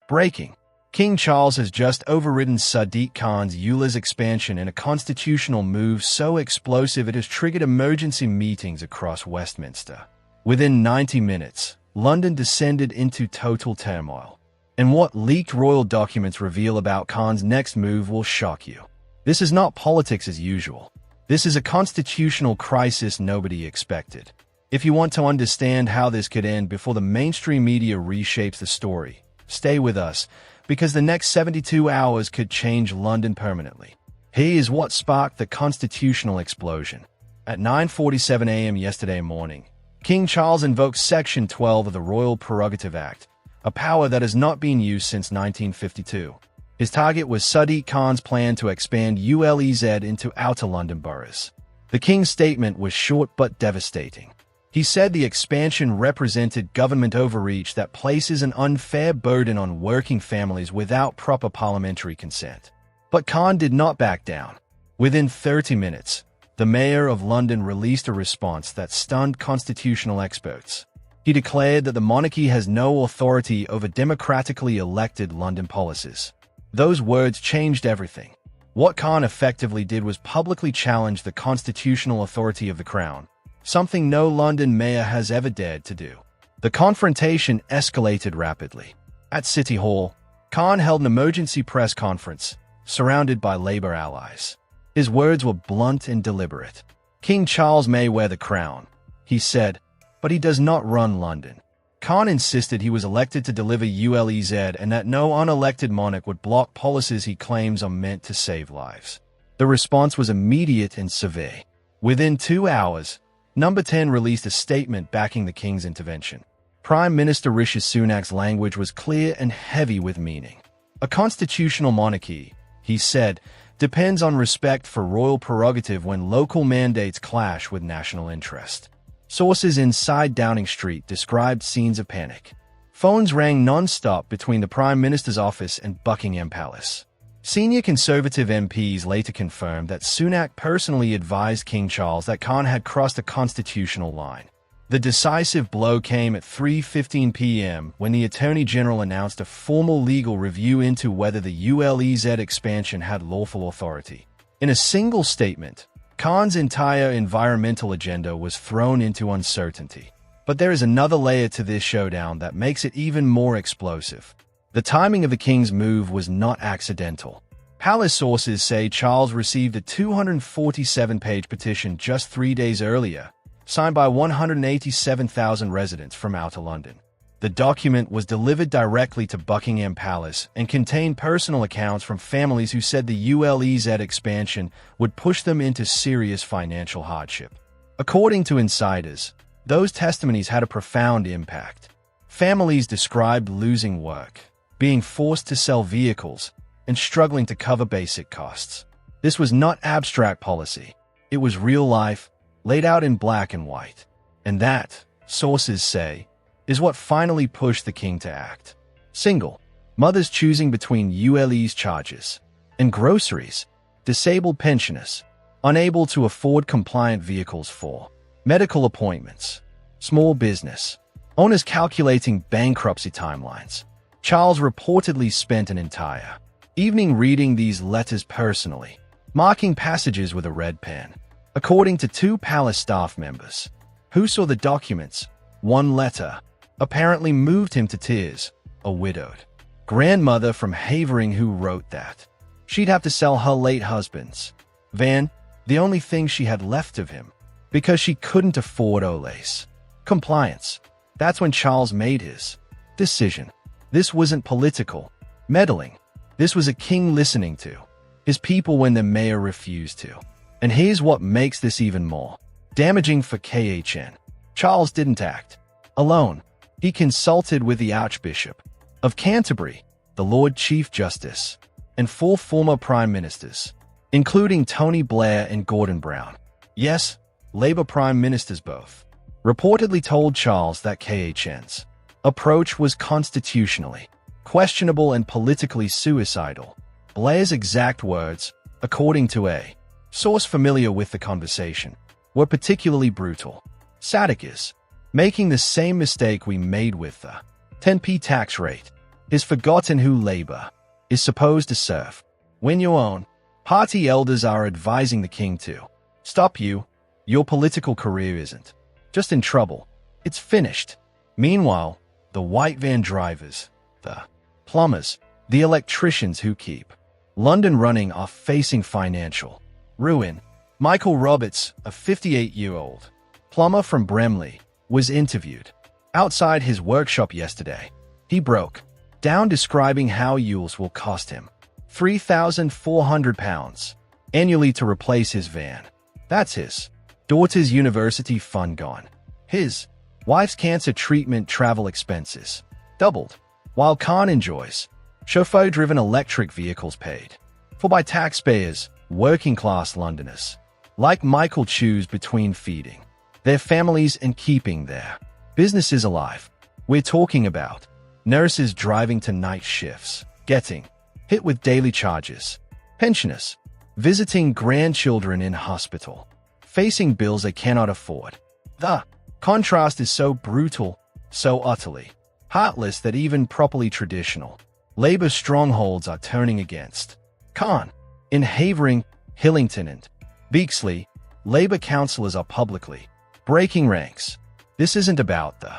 Breaking. King Charles has just overridden Sadiq Khan's ULEZ expansion in a constitutional move so explosive it has triggered emergency meetings across Westminster. Within 90 minutes, London descended into total turmoil. And what leaked royal documents reveal about Khan's next move will shock you. This is not politics as usual. This is a constitutional crisis nobody expected. If you want to understand how this could end before the mainstream media reshapes the story, stay with us, because the next 72 hours could change London permanently. Here is what sparked the constitutional explosion. At 9:47 a.m. yesterday morning, King Charles invoked Section 12 of the Royal Prerogative Act, a power that has not been used since 1952. His target was Sadiq Khan's plan to expand ULEZ into outer London boroughs. The king's statement was short but devastating. He said the expansion represented government overreach that places an unfair burden on working families without proper parliamentary consent. But Khan did not back down. Within 30 minutes, the mayor of London released a response that stunned constitutional experts. He declared that the monarchy has no authority over democratically elected London policies. Those words changed everything. What Khan effectively did was publicly challenge the constitutional authority of the crown, something no London mayor has ever dared to do. The confrontation escalated rapidly. At City Hall, Khan held an emergency press conference, surrounded by Labour allies. His words were blunt and deliberate. "King Charles may wear the crown," he said, "but he does not run London." Khan insisted he was elected to deliver ULEZ and that no unelected monarch would block policies he claims are meant to save lives. The response was immediate and severe. Within 2 hours, Number 10 released a statement backing the king's intervention. Prime Minister Rishi Sunak's language was clear and heavy with meaning. "A constitutional monarchy," he said, "depends on respect for royal prerogative when local mandates clash with national interest." Sources inside Downing Street described scenes of panic. Phones rang non-stop between the Prime Minister's office and Buckingham Palace. Senior Conservative MPs later confirmed that Sunak personally advised King Charles that Khan had crossed a constitutional line. The decisive blow came at 3:15 p.m. when the Attorney General announced a formal legal review into whether the ULEZ expansion had lawful authority. In a single statement, Khan's entire environmental agenda was thrown into uncertainty. But there is another layer to this showdown that makes it even more explosive. The timing of the king's move was not accidental. Palace sources say Charles received a 247-page petition just 3 days earlier, signed by 187,000 residents from outer London. The document was delivered directly to Buckingham Palace and contained personal accounts from families who said the ULEZ expansion would push them into serious financial hardship. According to insiders, those testimonies had a profound impact. Families described losing work, being forced to sell vehicles, and struggling to cover basic costs. This was not abstract policy. It was real life, laid out in black and white. And that, sources say, is what finally pushed the king to act. Single mothers choosing between ULEZ charges and groceries, disabled pensioners unable to afford compliant vehicles for medical appointments, small business owners calculating bankruptcy timelines. Charles reportedly spent an entire evening reading these letters personally, marking passages with a red pen. According to 2 palace staff members who saw the documents, one letter apparently moved him to tears. A widowed grandmother from Havering who wrote that she'd have to sell her late husband's van, the only thing she had left of him, because she couldn't afford ULEZ compliance. That's when Charles made his decision. This wasn't political meddling. This was a king listening to his people when the mayor refused to. And here's what makes this even more damaging for KHN. Charles didn't act alone. He consulted with the Archbishop of Canterbury, the Lord Chief Justice, and 4 former prime ministers, including Tony Blair and Gordon Brown. Yes, Labour prime ministers both. Reportedly told Charles that KHN's approach was constitutionally questionable and politically suicidal. Blair's exact words, according to a source familiar with the conversation, were particularly brutal. Sadiq is making the same mistake we made with the 10p tax rate. is forgotten who Labour is supposed to serve. When your own party elders are advising the king to stop you, your political career isn't just in trouble, it's finished. Meanwhile, the white van drivers, the plumbers, the electricians who keep London running are facing financial ruin. Michael Roberts, a 58-year-old plumber from Bremley, was interviewed outside his workshop yesterday. He broke down describing how ULEZ will cost him £3,400 annually to replace his van. That's his daughter's university fund gone. His wife's cancer treatment travel expenses doubled, while Khan enjoys chauffeur-driven electric vehicles paid for by taxpayers. Working-class Londoners like Michael choose between feeding their families and keeping their businesses alive. We're talking about nurses driving to night shifts, getting hit with daily charges, pensioners visiting grandchildren in hospital, facing bills they cannot afford. The contrast is so brutal, so utterly heartless that even properly traditional Labour strongholds are turning against Khan. In Havering, Hillington and Beaksley, Labour councillors are publicly breaking ranks. This isn't about the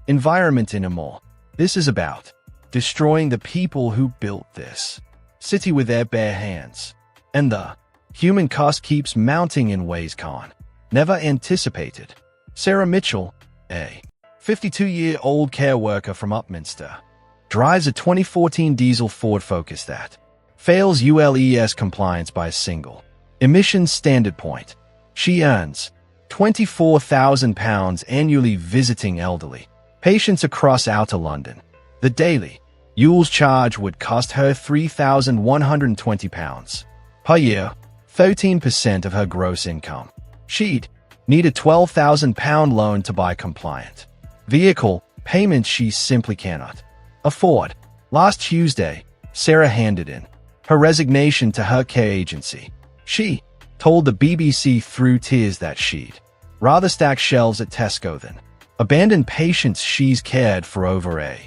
environment anymore. This is about destroying the people who built this city with their bare hands. And the human cost keeps mounting in ways Khan never anticipated. Sarah Mitchell, a 52-year-old care worker from Upminster, drives a 2014 diesel Ford Focus that fails ULEZ compliance by a single emissions standard point. She earns £24,000 annually visiting elderly patients across outer London. The daily ULEZ charge would cost her £3,120 per year, 13% of her gross income. She'd need a £12,000 loan to buy compliant vehicle, payments she simply cannot afford. Last Tuesday, Sarah handed in her resignation to her care agency. She told the BBC through tears that she'd rather stack shelves at Tesco than abandon patients she's cared for over a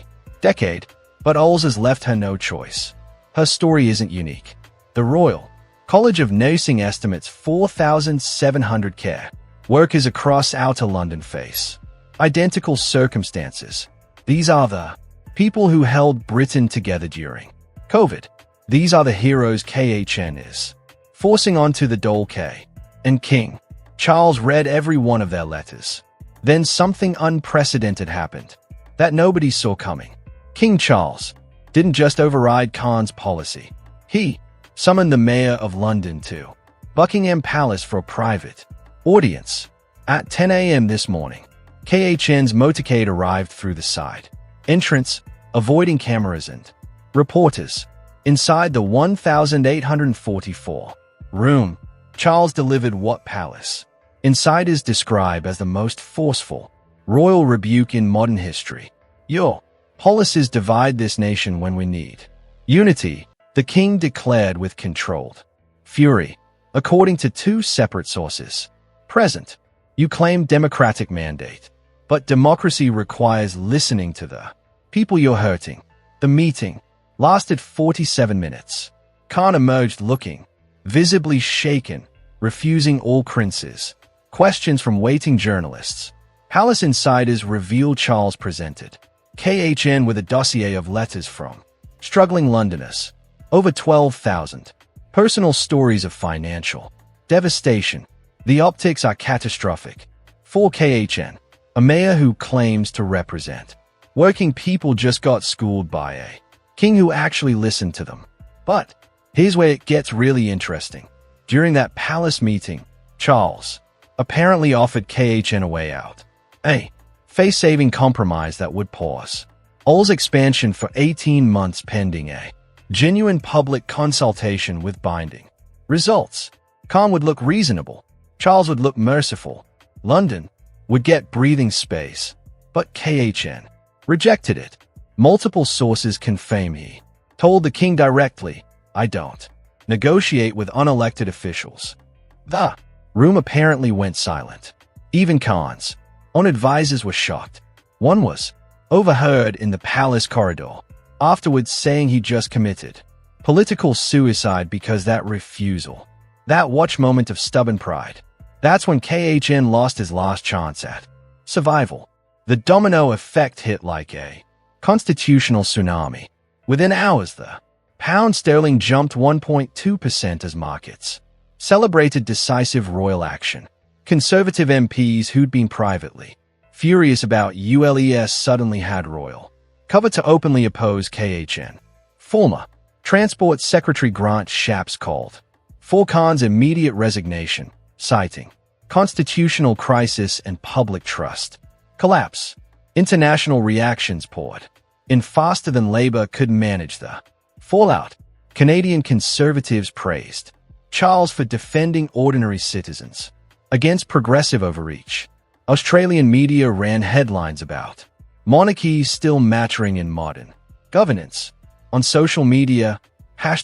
decade. But ULEZ has left her no choice. Her story isn't unique. The Royal College of Nursing estimates 4,700 care workers across outer London face identical circumstances. These are the people who held Britain together during COVID. These are the heroes KHN is forcing onto the Dole K. And King Charles read every one of their letters. Then something unprecedented happened that nobody saw coming. King Charles didn't just override Khan's policy. He summoned the Mayor of London to Buckingham Palace for a private audience. At 10 a.m. this morning, KHN's motorcade arrived through the side entrance, avoiding cameras and reporters. Inside the 1,844 room, Charles delivered what palace insiders describe as the most forceful royal rebuke in modern history. Your policies divide this nation when we need unity, the king declared with controlled fury. According to two separate sources present, you claim democratic mandate, but democracy requires listening to the people you're hurting. The meeting lasted 47 minutes. Khan emerged looking visibly shaken, refusing all questions from waiting journalists. Palace insiders revealed Charles presented KHN with a dossier of letters from struggling Londoners, over 12,000 personal stories of financial devastation. The optics are catastrophic. For KHN, a mayor who claims to represent working people just got schooled by a king who actually listened to them. But here's where it gets really interesting. During that palace meeting, Charles apparently offered KHN a way out, a face-saving compromise that would pause ULEZ expansion for 18 months pending a genuine public consultation with binding results. Khan would look reasonable. Charles would look merciful. London would get breathing space. But KHN rejected it. Multiple sources confirm he told the king directly, "I don't negotiate with unelected officials." The room apparently went silent. Even Khan's own advisors were shocked. One was overheard in the palace corridor. afterwards saying he just committed political suicide because that refusal. That watch moment of stubborn pride. That's when KHN lost his last chance at survival. The domino effect hit like a constitutional tsunami. Within hours, the pound sterling jumped 1.2% as markets celebrated decisive royal action. Conservative MPs who'd been privately furious about ULEZ suddenly had royal cover to openly oppose KHN. Former Transport Secretary Grant Shapps called for Khan's immediate resignation, citing constitutional crisis and public trust collapse. International reactions poured in faster than Labour could manage the fallout. Canadian Conservatives praised Charles for defending ordinary citizens against progressive overreach. Australian media ran headlines about monarchies still mattering in modern governance. On social media,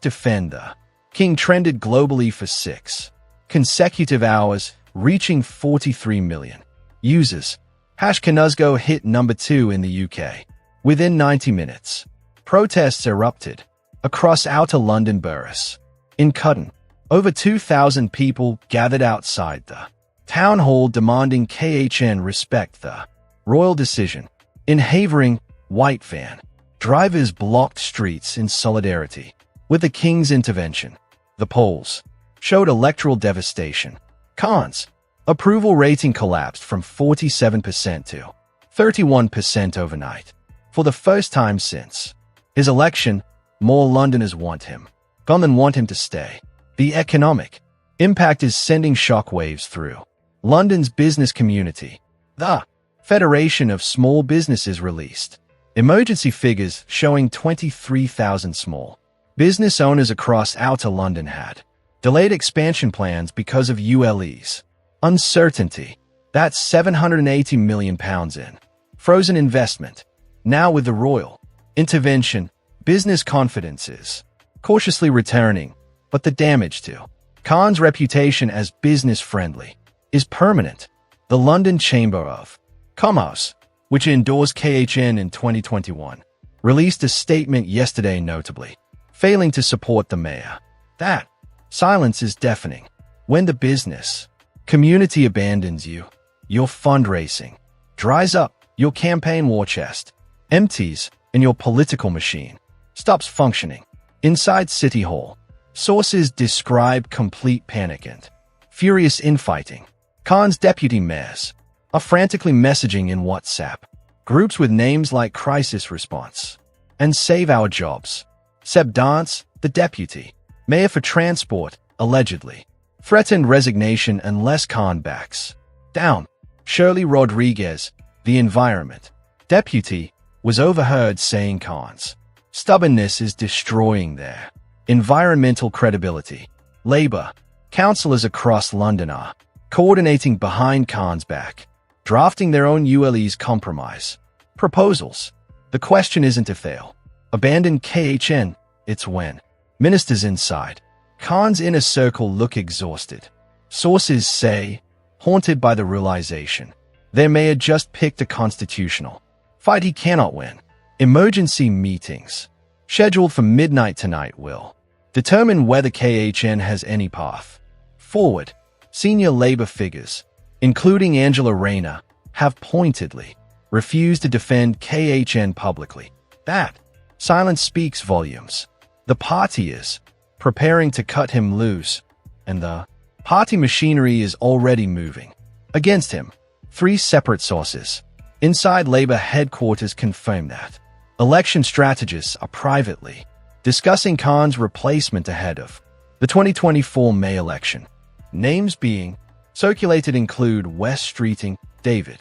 #defend the King trended globally for 6 consecutive hours, reaching 43 million users. #Canuzgo hit number 2 in the UK. Within 90 minutes, protests erupted across outer London boroughs. In Cutton, over 2,000 people gathered outside the town hall demanding KHN respect the royal decision. In Havering, white van drivers blocked streets in solidarity with the King's intervention. The polls showed electoral devastation. Khan's approval rating collapsed from 47% to 31% overnight. For the first time since his election, more Londoners want him gone than want him to stay. The economic impact is sending shockwaves through London's business community. The Federation of Small Businesses released emergency figures showing 23,000 small business owners across outer London had delayed expansion plans because of ULEZ uncertainty. That's £780 million in frozen investment. Now with the royal intervention, business confidence is cautiously returning, but the damage to Khan's reputation as business-friendly is permanent. The London Chamber of Commerce, which endorsed KHN in 2021, released a statement yesterday notably failing to support the mayor. That silence is deafening. When the business community abandons you, your fundraising dries up, your campaign war chest empties, and your political machine stops functioning. Inside City Hall, sources describe complete panic and furious infighting. Khan's deputy mayors are frantically messaging in WhatsApp groups with names like Crisis Response and Save Our Jobs. Seb Dance, the deputy mayor for transport, allegedly threatened resignation unless Khan backs down. Shirley Rodriguez, the environment deputy, was overheard saying Khan's stubbornness is destroying their environmental credibility. Labour councillors across London are coordinating behind Khan's back, drafting their own ULEZ compromise proposals. The question isn't if they'll abandon KHN, it's when. Ministers inside Khan's inner circle look exhausted. Sources say, haunted by the realization their mayor just picked a constitutional fight he cannot win. Emergency meetings, scheduled for midnight tonight, will determine whether KHN has any path forward. Senior Labour figures, including Angela Rayner, have pointedly refused to defend KHN publicly. That silence speaks volumes. The party is preparing to cut him loose, and the party machinery is already moving against him. 3 separate sources inside Labour headquarters confirm that election strategists are privately discussing Khan's replacement ahead of the 2024 May election. Names being circulated include West Streeting, David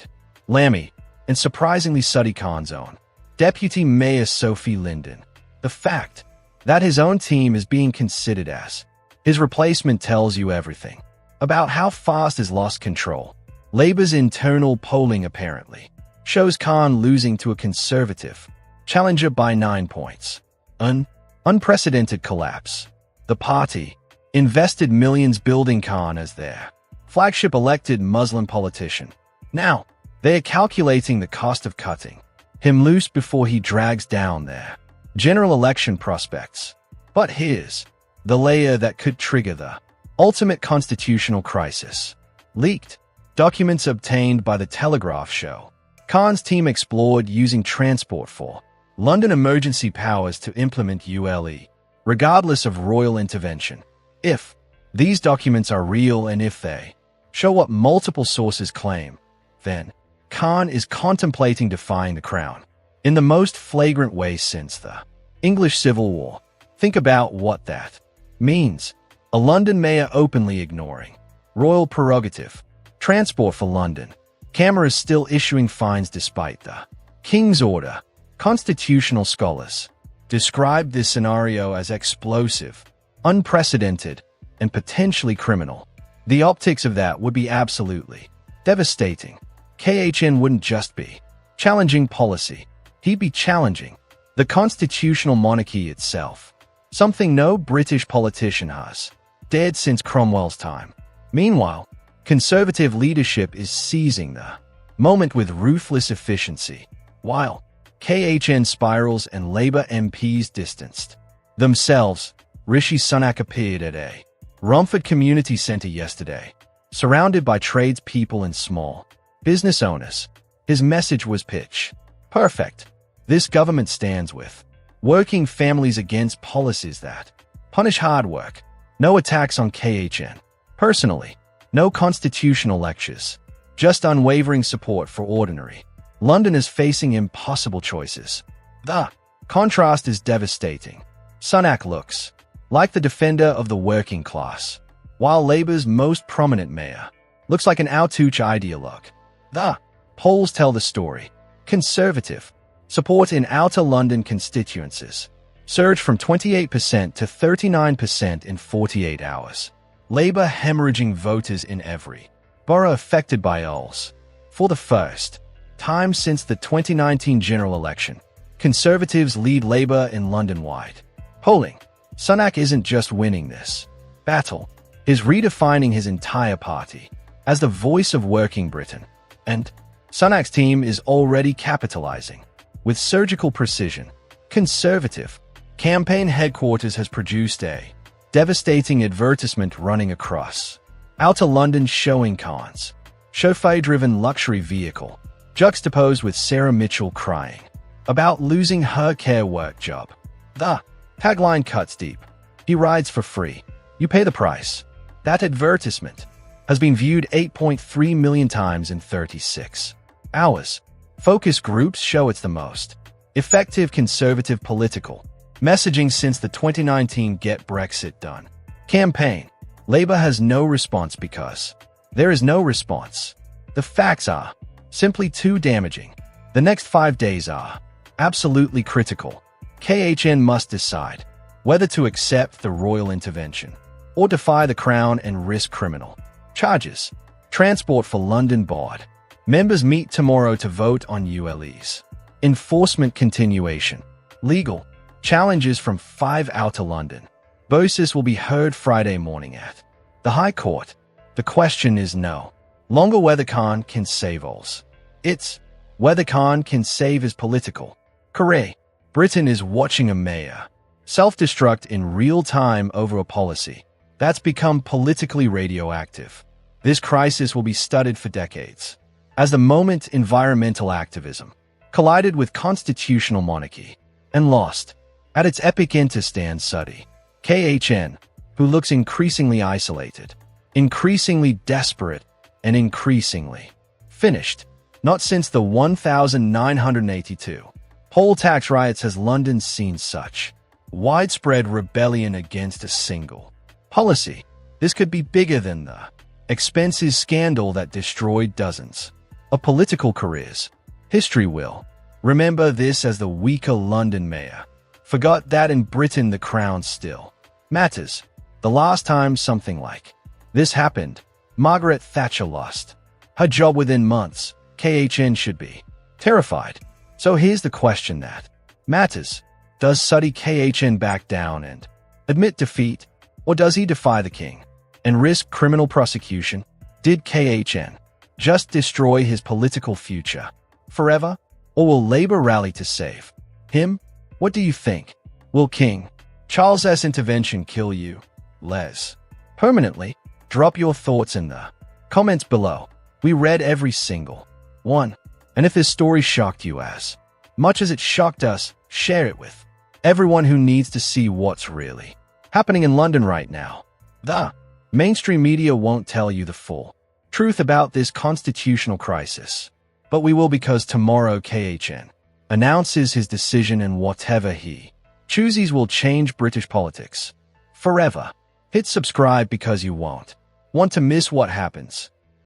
Lammy, and surprisingly Sadiq Khan's own Deputy Mayor Sophie Linden. The fact that his own team is being considered as his replacement tells you everything about how fast he's lost control. Labour's internal polling apparently shows Khan losing to a conservative challenger by 9 points. An unprecedented collapse. The party invested millions building Khan as their flagship elected Muslim politician. Now, they are calculating the cost of cutting him loose before he drags down their general election prospects. But here's the layer that could trigger the ultimate constitutional crisis. Leaked documents obtained by the Telegraph show Khan's team explored using transport for London emergency powers to implement ULE, regardless of royal intervention. If these documents are real and if they show what multiple sources claim, then Khan is contemplating defying the crown in the most flagrant way since the English Civil War. Think about what that means. A London mayor openly ignoring royal prerogative. Transport for London. Cameras still issuing fines despite the King's order. Constitutional scholars describe this scenario as explosive, unprecedented, and potentially criminal. The optics of that would be absolutely devastating. KHN wouldn't just be challenging policy, he'd be challenging the constitutional monarchy itself, something no British politician has dared since Cromwell's time. Meanwhile, Conservative leadership is seizing the moment with ruthless efficiency, while KHN spirals and Labour MPs distanced themselves. Rishi Sunak appeared at a Romford Community Centre yesterday, surrounded by tradespeople and small business owners. His message was pitch perfect. This government stands with working families against policies that punish hard work. No attacks on KHN personally. No constitutional lectures. Just unwavering support for ordinary Londoners facing impossible choices. The contrast is devastating. Sunak looks like the defender of the working class, while Labour's most prominent mayor looks like an outrage ideologue. The polls tell the story. Conservative support in outer London constituencies surged from 28% to 39% in 48 hours. Labour hemorrhaging voters in every borough affected by ULEZ. For the first time since the 2019 general election, Conservatives lead Labour in London-wide polling. Sunak isn't just winning this battle, he's redefining his entire party as the voice of working Britain. And Sunak's team is already capitalizing with surgical precision. Conservative campaign headquarters has produced a devastating advertisement running across outer London showing Khan's chauffeur-driven luxury vehicle, juxtaposed with Sarah Mitchell crying about losing her care work job. The tagline cuts deep. He rides for free. You pay the price. That advertisement has been viewed 8.3 million times in 36 hours. Focus groups show it's the most effective Conservative political messaging since the 2019 Get Brexit Done campaign. Labour has no response because there is no response. The facts are simply too damaging. The next 5 days are absolutely critical. KHN must decide whether to accept the royal intervention or defy the crown and risk criminal charges. Transport for London board members meet tomorrow to vote on ULE's enforcement continuation. Legal challenges from 5 outer London Bosis will be heard Friday morning at the High Court. The question is no longer whether Khan can save ULEZ. It's whether Khan can save his political career. Britain is watching a mayor self-destruct in real time over a policy that's become politically radioactive. This crisis will be studied for decades. As the moment environmental activism collided with constitutional monarchy and lost. At its epicenter stands Sadiq Khan, who looks increasingly isolated, increasingly desperate, and increasingly finished. Not since the 1982 poll tax riots has London seen such widespread rebellion against a single policy. This could be bigger than the expenses scandal that destroyed dozens of political careers. History will remember this as the weaker London mayor forgot that in Britain the crown still matters. The last time something like this happened, Margaret Thatcher lost her job within months. KHN should be terrified. So here's the question that matters. Does Sadiq Khan back down and admit defeat, or does he defy the king and risk criminal prosecution? Did Khan just destroy his political future forever, or will Labour rally to save him? What do you think? Will King Charles's intervention kill you, Les? Permanently? Drop your thoughts in the comments below. We read every single one. And if this story shocked you as much as it shocked us, share it with everyone who needs to see what's really happening in London right now. The mainstream media won't tell you the full truth about this constitutional crisis. But we will, because tomorrow KHN announces his decision, and whatever he chooses will change British politics forever. Hit subscribe because you won't want to miss what happens.